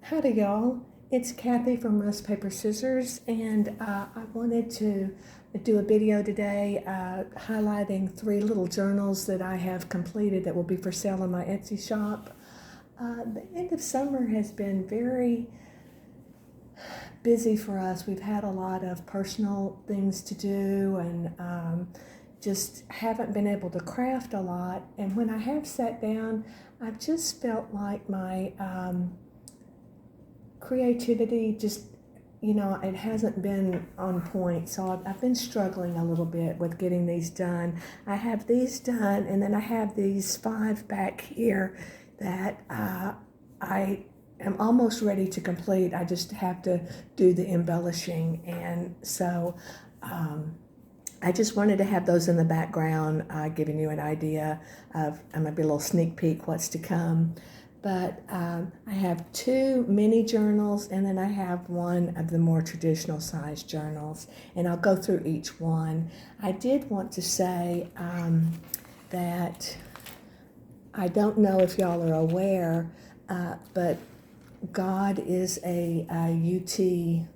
Howdy, y'all. It's Kathy from Rust Paper Scissors, and I wanted to do a video today highlighting 3 little journals that I have completed that will be for sale on my Etsy shop. The end of summer has been very busy for us. We've had a lot of personal things to do and just haven't been able to craft a lot. And when I have sat down, I've just felt like my creativity just, it hasn't been on point. So I've been struggling a little bit with getting these done. I have these done, and then I have these 5 back here that I am almost ready to complete. I just have to do the embellishing. And so I just wanted to have those in the background, giving you an idea of maybe a little sneak peek what's to come. But I have 2 mini journals, and then I have 1 of the more traditional size journals, and I'll go through each one. I did want to say that I don't know if y'all are aware, but God is a UT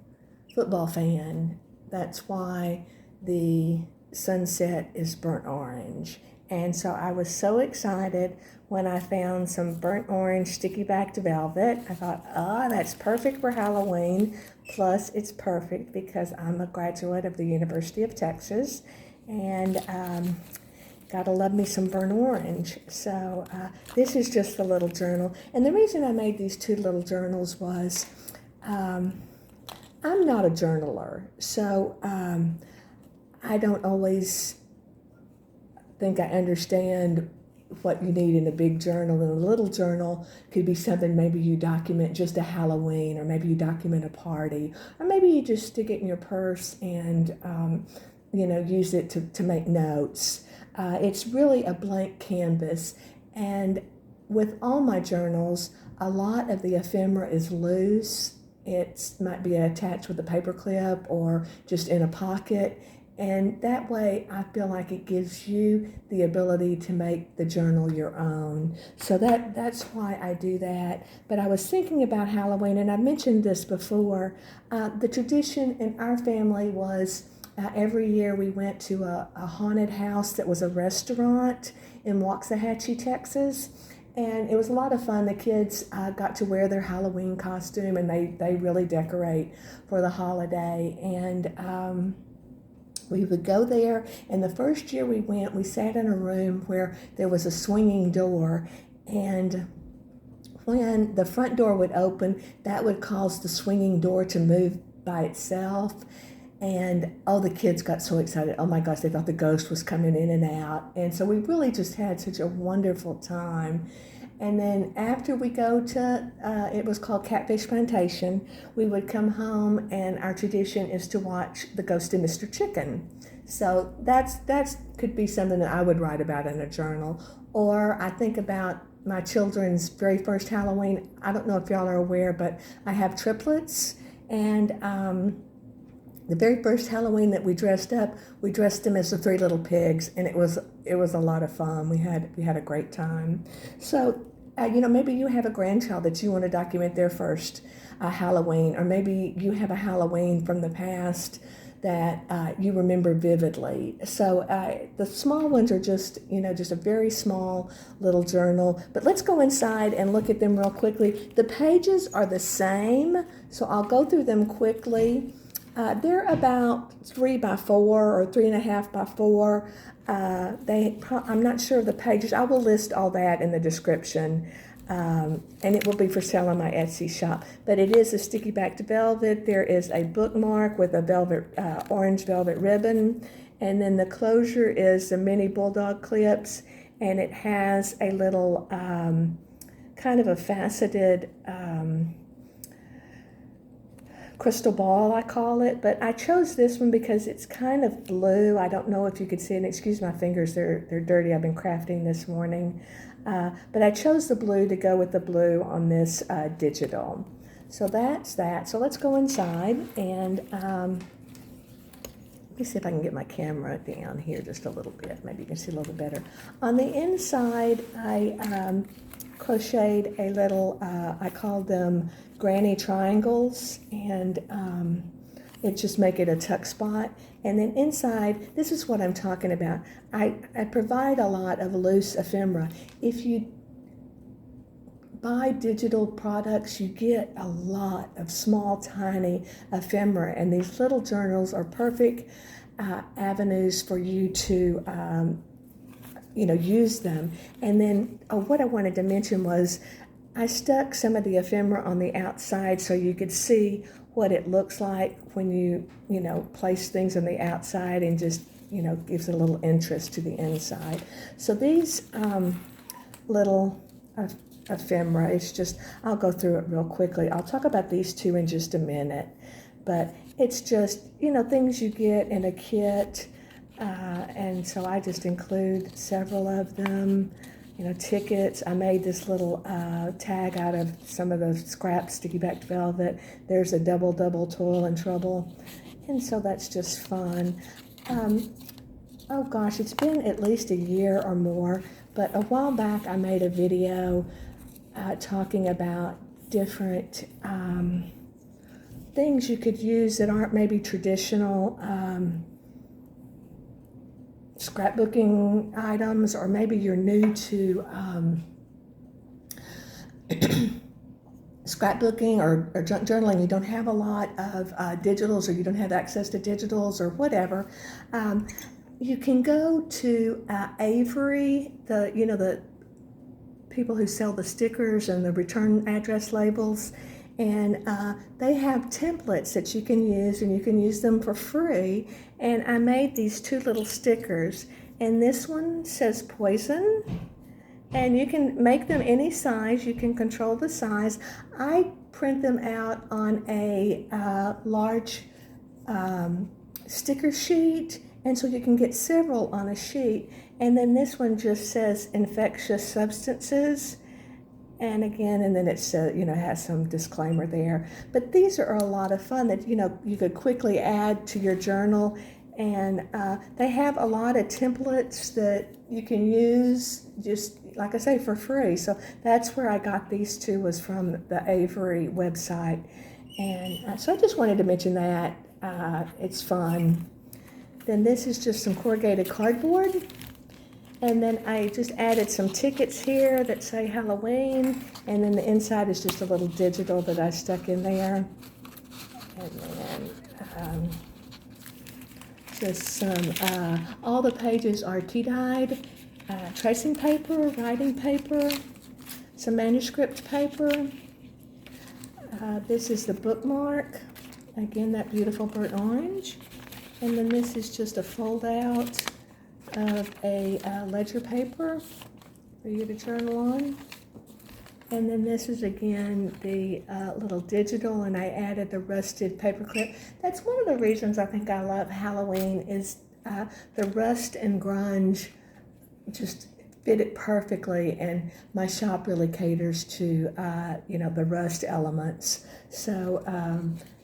football fan. That's why the sunset is burnt orange. And so I was so excited when I found some burnt orange sticky backed velvet. I thought, that's perfect for Halloween. Plus, it's perfect because I'm a graduate of the University of Texas, and gotta love me some burnt orange. So this is just a little journal. And the reason I made these 2 little journals was I'm not a journaler. So I don't always think I understand what you need in a big journal. And a little journal could be something maybe you document just a Halloween, or maybe you document a party, or maybe you just stick it in your purse and use it to make notes. It's really a blank canvas, and with all my journals, a lot of the ephemera is loose. It might be attached with a paper clip or just in a pocket. And that way, I feel like it gives you the ability to make the journal your own. So that's why I do that. But I was thinking about Halloween, and I mentioned this before. The tradition in our family was every year we went to a haunted house that was a restaurant in Waxahachie, Texas. And it was a lot of fun. The kids got to wear their Halloween costume, and they really decorate for the holiday. And we would go there, and the first year we went, we sat in a room where there was a swinging door, and when the front door would open, that would cause the swinging door to move by itself. And the kids got so excited. Oh my gosh, they thought the ghost was coming in and out. And so we really just had such a wonderful time. And then after we go to, it was called Catfish Plantation, we would come home, and our tradition is to watch The Ghost of Mr. Chicken. So that's could be something that I would write about in a journal. Or I think about my children's very first Halloween. I don't know if y'all are aware, but I have triplets, and the very first Halloween that we dressed them as the 3 little pigs, and it was a lot of fun. We had a great time. So maybe you have a grandchild that you want to document their first Halloween, or maybe you have a Halloween from the past that you remember vividly. So the small ones are just a very small little journal. But let's go inside and look at them real quickly. The pages are the same, so I'll go through them quickly. They're about 3 by 4 or 3.5 by 4. I'm not sure of the pages. I will list all that in the description, and it will be for sale on my Etsy shop. But it is a sticky backed velvet. There is a bookmark with a orange velvet ribbon, and then the closure is the mini bulldog clips, and it has a little kind of a faceted crystal ball, I call it. But I chose this one because it's kind of blue. I don't know if you could see it. Excuse my fingers, they're dirty. I've been crafting this morning. But I chose the blue to go with the blue on this digital. So that's that. So let's go inside, and let me see if I can get my camera down here just a little bit. Maybe you can see a little bit better. On the inside, I crocheted a little, I called them granny triangles, and it just make it a tuck spot. And then inside, this is what I'm talking about. I provide a lot of loose ephemera. If you buy digital products, you get a lot of small, tiny ephemera, and these little journals are perfect avenues for you to use them. And then what I wanted to mention was I stuck some of the ephemera on the outside so you could see what it looks like when you place things on the outside, and just gives a little interest to the inside. So these little ephemera, it's just, I'll go through it real quickly. I'll talk about these two in just a minute, but it's just things you get in a kit, and so I just include several of them. Tickets. I made this little tag out of some of the scrap sticky backed velvet. There's a double toil and trouble, and so that's just fun. Oh gosh, it's been at least a year or more, but a while back I made a video talking about different things you could use that aren't maybe traditional scrapbooking items, or maybe you're new to scrapbooking or journaling. You don't have a lot of digitals, or you don't have access to digitals, or whatever. You can go to Avery, the people who sell the stickers and the return address labels, and they have templates that you can use, and you can use them for free. And I made these two little stickers, and this one says poison, and you can make them any size. You can control the size. I print them out on a large sticker sheet, and so you can get several on a sheet. And then this one just says infectious substances. And again, and then it says, has some disclaimer there. But these are a lot of fun that, you could quickly add to your journal. And they have a lot of templates that you can use, just like I say, for free. So that's where I got these two, was from the Avery website. And so I just wanted to mention that. It's fun. Then this is just some corrugated cardboard. And then I just added some tickets here that say Halloween, and then the inside is just a little digital that I stuck in there. And then just some, all the pages are tea-dyed, tracing paper, writing paper, some manuscript paper. This is the bookmark, again, that beautiful burnt orange. And then this is just a fold-out of a ledger paper for you to journal on. And then this is again the little digital, and I added the rusted paper clip. That's one of the reasons I think I love Halloween, is the rust and grunge just fit it perfectly, and my shop really caters to the rust elements. So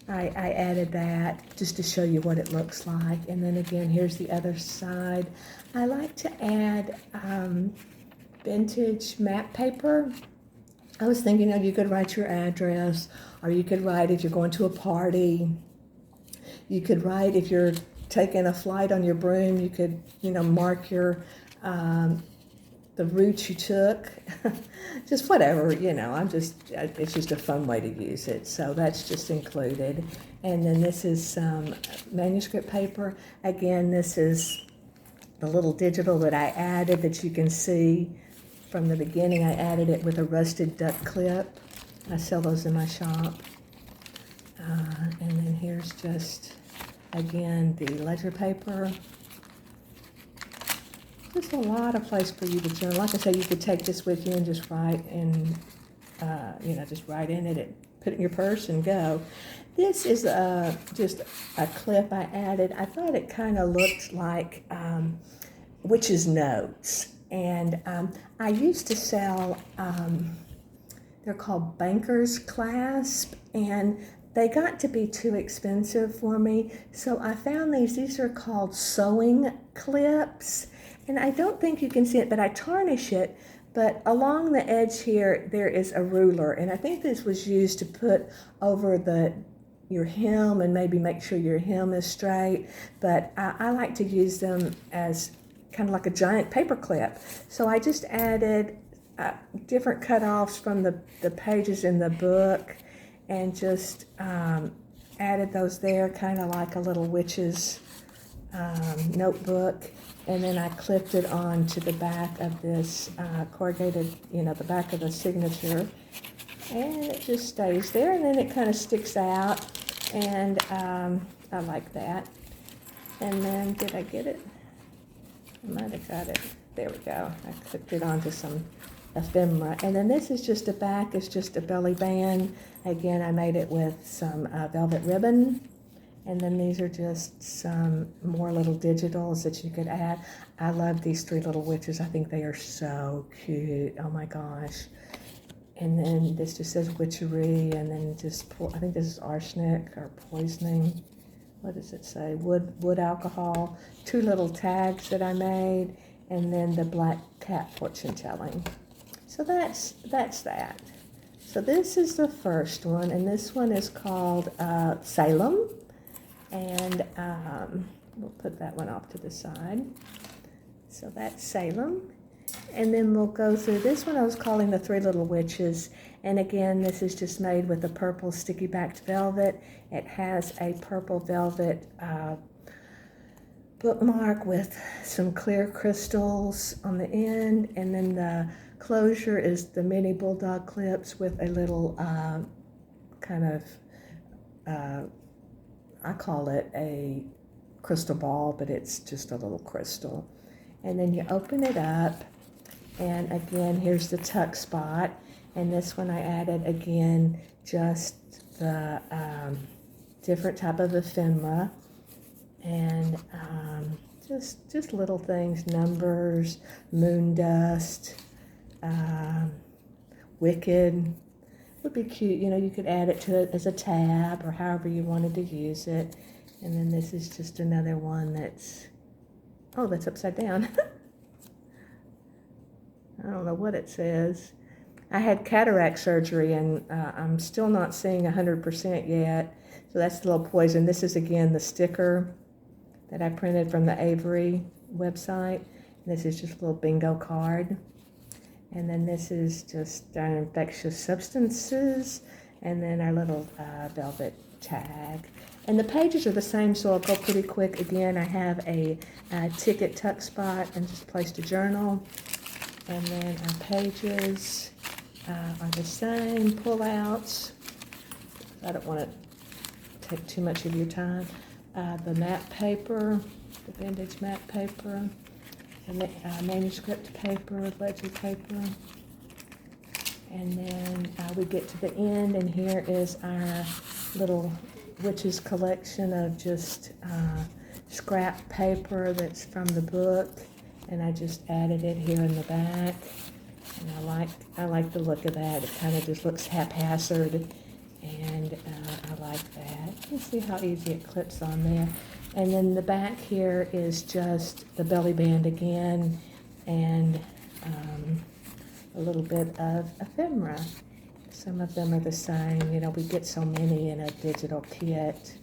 I added that just to show you what it looks like. And then again, here's the other side. I like to add vintage map paper. I was thinking, you could write your address, or you could write if you're going to a party. You could write if you're taking a flight on your broom. You could, mark your the route you took, just whatever, it's just a fun way to use it. So that's just included. And then this is some manuscript paper. Again, this is the little digital that I added that you can see from the beginning. I added it with a rusted duck clip. I sell those in my shop. And then here's just, again, the ledger paper. There's a lot of place for you to journal. Like I said, you could take this with you and just write, and just write in it, put it in your purse and go. This is just a clip I added. I thought it kind of looked like witch's notes, and I used to sell. They're called banker's clasp, and they got to be too expensive for me, so I found these. These are called sewing clips. And I don't think you can see it, but I tarnish it But along the edge here, there is a ruler, and I think this was used to put over your hem and maybe make sure your hem is straight. But I like to use them as kind of like a giant paper clip. So I just added different cutoffs from the pages in the book, and just added those there, kind of like a little witch's notebook. And then I clipped it on to the back of this corrugated, the back of the signature. And it just stays there, and then it kind of sticks out. And I like that. And then, did I get it? I might have got it. There we go. I clipped it onto some ephemera. And then this is just a back, it's just a belly band. Again, I made it with some velvet ribbon. And then these are just some more little digitals that you could add. I love these three little witches. I think they are so cute. Oh my gosh. And then this just says witchery, and then just, I think this is arsenic or poisoning. What does it say? Wood alcohol. Two little tags that I made, and then the black cat fortune telling. So that's that. So this is the first one, and this one is called Salem. And we'll put that one off to the side. So that's Salem. And then we'll go through this one. I was calling the Three Little Witches. And again, this is just made with a purple sticky backed velvet. It has a purple velvet bookmark with some clear crystals on the end. And then the closure is the mini bulldog clips with a little kind of I call it a crystal ball, but it's just a little crystal. And then you open it up, and again, here's the tuck spot. And this one I added, again, just the different type of ephemera, and just little things, numbers, moon dust, wicked. Would be cute, you could add it to it as a tab or however you wanted to use it. And then this is just another one that's upside down. I don't know what it says. I had cataract surgery, and I'm still not seeing 100% yet. So that's the little poison. This is, again, the sticker that I printed from the Avery website. This is just a little bingo card. And then this is just infectious substances, and then our little velvet tag. And the pages are the same, so I'll go pretty quick. Again, I have a ticket tuck spot and just placed a journal. And then our pages are the same, pullouts. I don't want to take too much of your time. The map paper, the vintage map paper. Manuscript paper, ledger paper, and then we get to the end, and here is our little witches collection of just scrap paper that's from the book, and I just added it here in the back, and I like the look of that. It kind of just looks haphazard, and I like that. You can see how easy it clips on there. And then the back here is just the belly band again, and a little bit of ephemera. Some of them are the same. We get so many in a digital kit.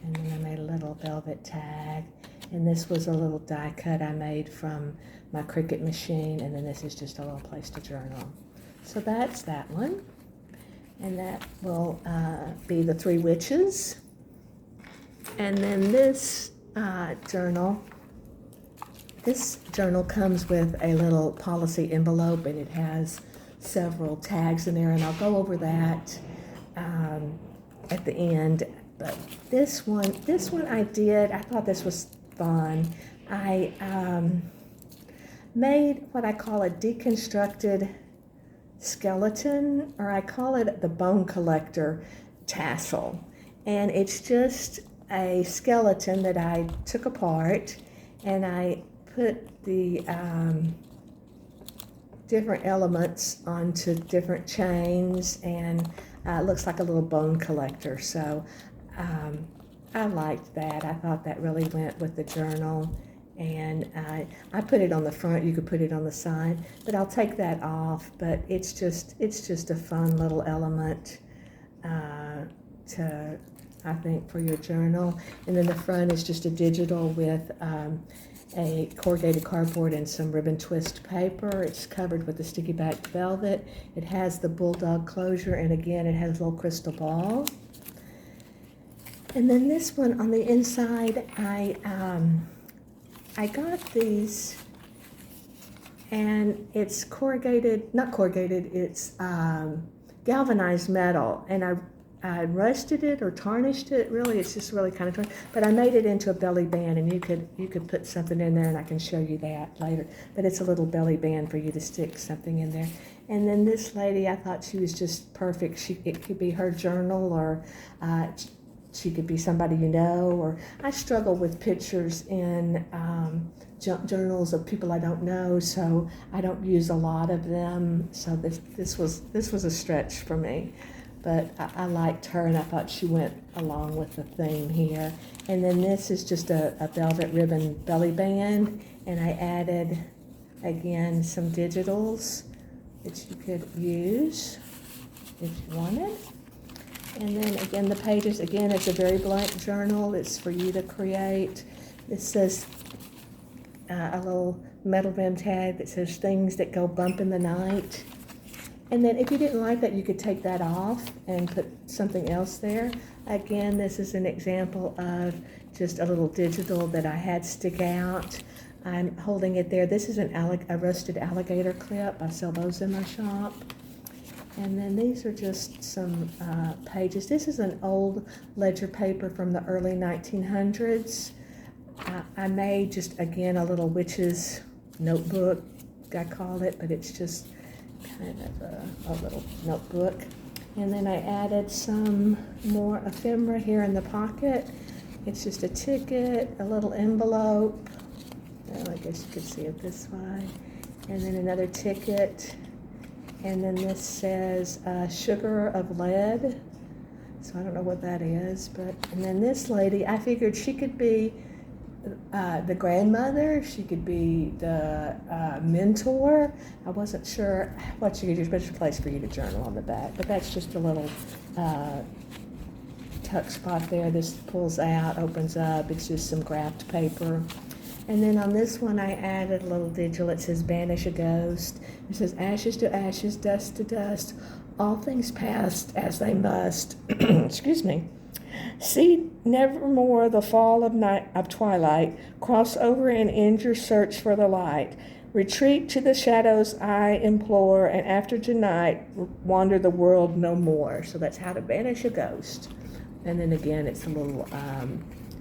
And then I made a little velvet tag. And this was a little die cut I made from my Cricut machine. And then this is just a little place to journal. So that's that one. And that will be the Three Witches. And then this journal comes with a little policy envelope, and it has several tags in there, and I'll go over that at the end. But this one I thought this was fun. I made what I call a deconstructed skeleton, or I call it the bone collector tassel. And it's just a skeleton that I took apart, and I put the different elements onto different chains, and it looks like a little bone collector. So I liked that. I thought that really went with the journal, And I put it on the front. You could put it on the side, but I'll take that off. But it's just a fun little element to, I think, for your journal. And then the front is just a digital with a corrugated cardboard and some ribbon twist paper. It's covered with the sticky back velvet. It has the bulldog closure, and again, it has a little crystal ball. And then this one on the inside, I got these, and it's not corrugated, it's galvanized metal, and I rusted it or tarnished it. Really, it's just really kind of tarnished, but I made it into a belly band, and you could put something in there, and I can show you that later. But it's a little belly band for you to stick something in there. And then this lady, I thought she was just perfect. It could be her journal, or she could be somebody you know, or I struggle with pictures in journals of people I don't know, so I don't use a lot of them. So this was a stretch for me, but I liked her, and I thought she went along with the theme here. And then this is just a velvet ribbon belly band, and I added again some digitals that you could use if you wanted. And then again, the pages, again, it's a very blank journal. It's for you to create. It says a little metal rim tag that says things that go bump in the night. And then if you didn't like that, you could take that off and put something else there. Again, this is an example of just a little digital that I had stick out. I'm holding it there. This is a rusted alligator clip. I sell those in my shop. And then these are just some pages. This is an old ledger paper from the early 1900s. I made just, again, a little witch's notebook, I call it, but it's just kind of a little notebook. And then I added some more ephemera here in the pocket. It's just a ticket, a little envelope. Well, I guess you could see it this way. And then another ticket. And then this says sugar of lead. So I don't know what that is, but, and then this lady, I figured she could be the grandmother, she could be the mentor. I wasn't sure what you could use, but it's a place for you to journal on the back. But that's just a little tuck spot there. This pulls out, opens up. It's just some graphed paper. And then on this one, I added a little digital. It says banish a ghost. It says ashes to ashes, dust to dust, all things past as they must. Excuse me. See nevermore the fall of twilight. Cross over and end your search for the light. Retreat to the shadows I implore, and after tonight wander the world no more. So that's how to banish a ghost. And then again, it's a little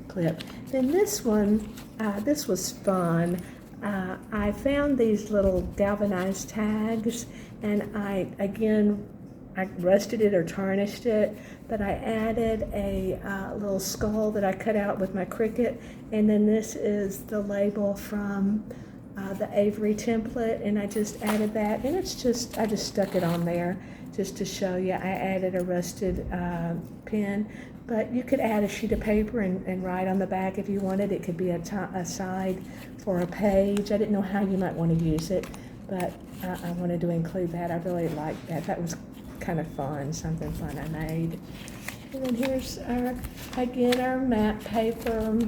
clip. Then this one, this was fun. I found these little galvanized tags, and I rusted it or tarnished it, but I added a little skull that I cut out with my Cricut, and then this is the label from the Avery template, and I just added that, and it's just, I just stuck it on there just to show you. I added a rusted pen, but you could add a sheet of paper and write on the back if you wanted. It could be a side for a page. I didn't know how you might want to use it, but I wanted to include that. I really liked that. That was kind of fun, something fun I made. And then here's our map paper.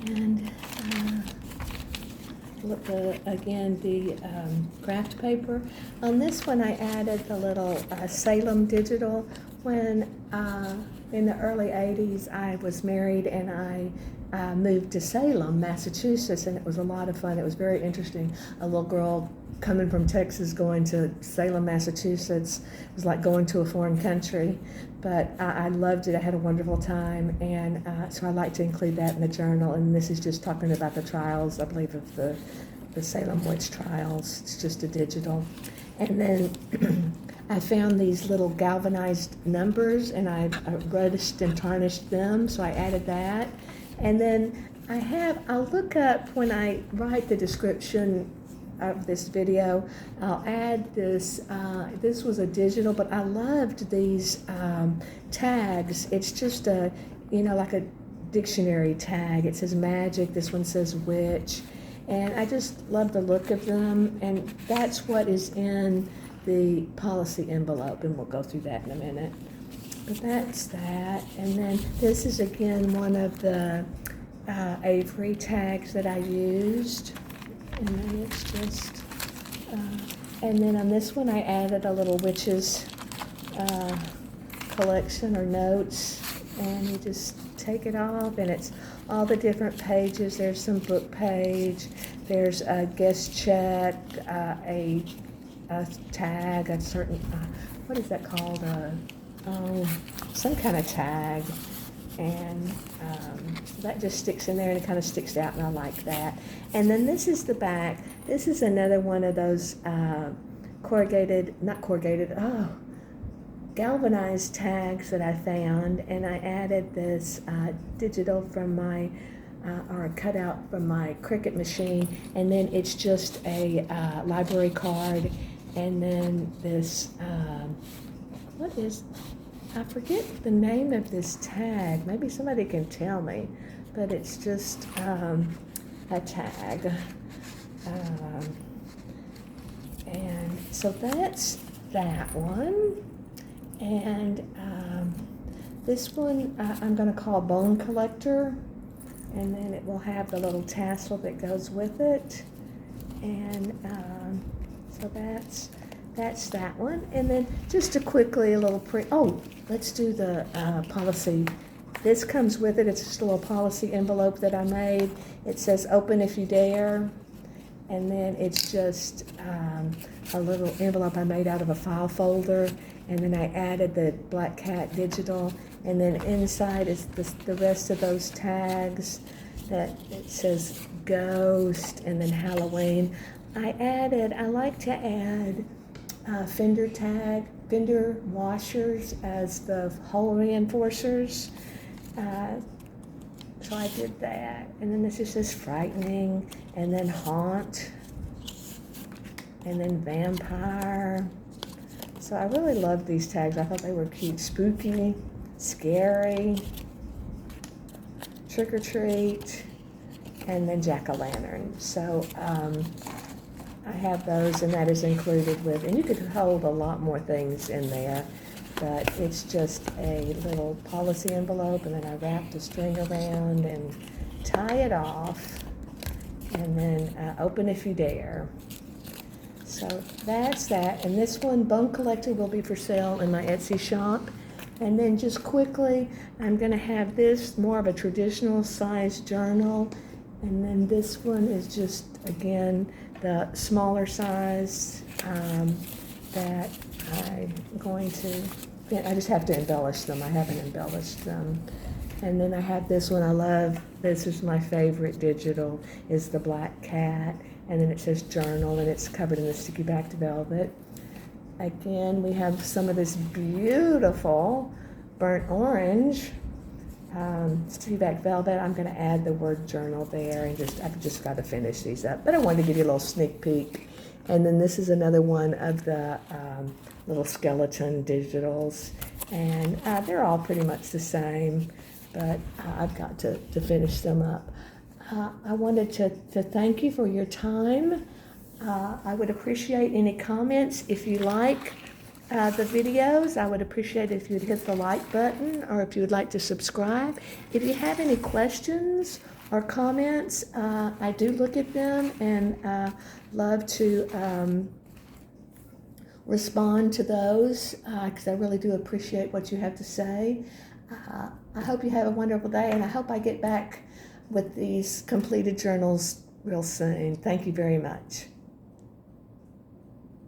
And look, the craft paper. On this one, I added the little Salem digital. When in the early 80s, I was married and I moved to Salem, Massachusetts, and it was a lot of fun. It was very interesting. A little girl coming from Texas going to Salem, Massachusetts. It was like going to a foreign country, but I loved it. I had a wonderful time, and so I like to include that in the journal. And this is just talking about the trials, I believe, of the Salem witch trials. It's just a digital. And then I found these little galvanized numbers, and I rusted and tarnished them, so I added that. And then I'll look up when I write the description of this video, I'll add this. This was a digital, but I loved these tags. It's just like a dictionary tag. It says magic, this one says witch. And I just love the look of them, and that's what is in the policy envelope, and we'll go through that in a minute. But that's that. And then this is again one of the Avery tags that I used. And then it's just, and then on this one I added a little witches collection or notes, and you just take it off, and it's all the different pages. There's some book page, there's a guest check, a tag, a certain, what is that called? Some kind of tag. And that just sticks in there, and it kind of sticks out, and I like that. And then this is the back. This is another one of those galvanized tags that I found, and I added this digital from my, or a cutout from my Cricut machine, and then it's just a library card, and then this, I forget the name of this tag. Maybe somebody can tell me, but it's just a tag. And so that's that one. And this one I'm going to call Bone Collector, and then it will have the little tassel that goes with it. And so that's that one. And then just quickly a little let's do the policy. This comes with it. It's just a little policy envelope that I made. It says open if you dare. And then it's just a little envelope I made out of a file folder. And then I added the Black Cat digital. And then inside is the rest of those tags that it says ghost and then Halloween. I like to add fender washers as the hole reinforcers. So I did that. And then this is just frightening, and then haunt, and then vampire. So I really loved these tags. I thought they were cute. Spooky, scary, trick or treat, and then jack-o'-lantern. So I have those, and that is included with, and you could hold a lot more things in there, but it's just a little policy envelope, and then I wrap the string around and tie it off, and then open if you dare. So that's that. And this one, Bone Collector, will be for sale in my Etsy shop. And then just quickly, I'm going to have this more of a traditional size journal. And then this one is just, again, the smaller size that I'm going to, I just have to embellish them. I haven't embellished them. And then I have this one I love. This is my favorite digital, is the Black Cat. And then it says journal, and it's covered in the sticky backed velvet. Again, we have some of this beautiful burnt orange sticky backed velvet. I'm going to add the word journal there, and I've just got to finish these up. But I wanted to give you a little sneak peek. And then this is another one of the little skeleton digitals, and they're all pretty much the same, but I've got to finish them up. I wanted to thank you for your time. I would appreciate any comments. If you like the videos, I would appreciate it if you'd hit the like button, or if you would like to subscribe. If you have any questions or comments, I do look at them and love to respond to those, because I really do appreciate what you have to say. I hope you have a wonderful day, and I hope I get back with these completed journals real soon. Thank you very much.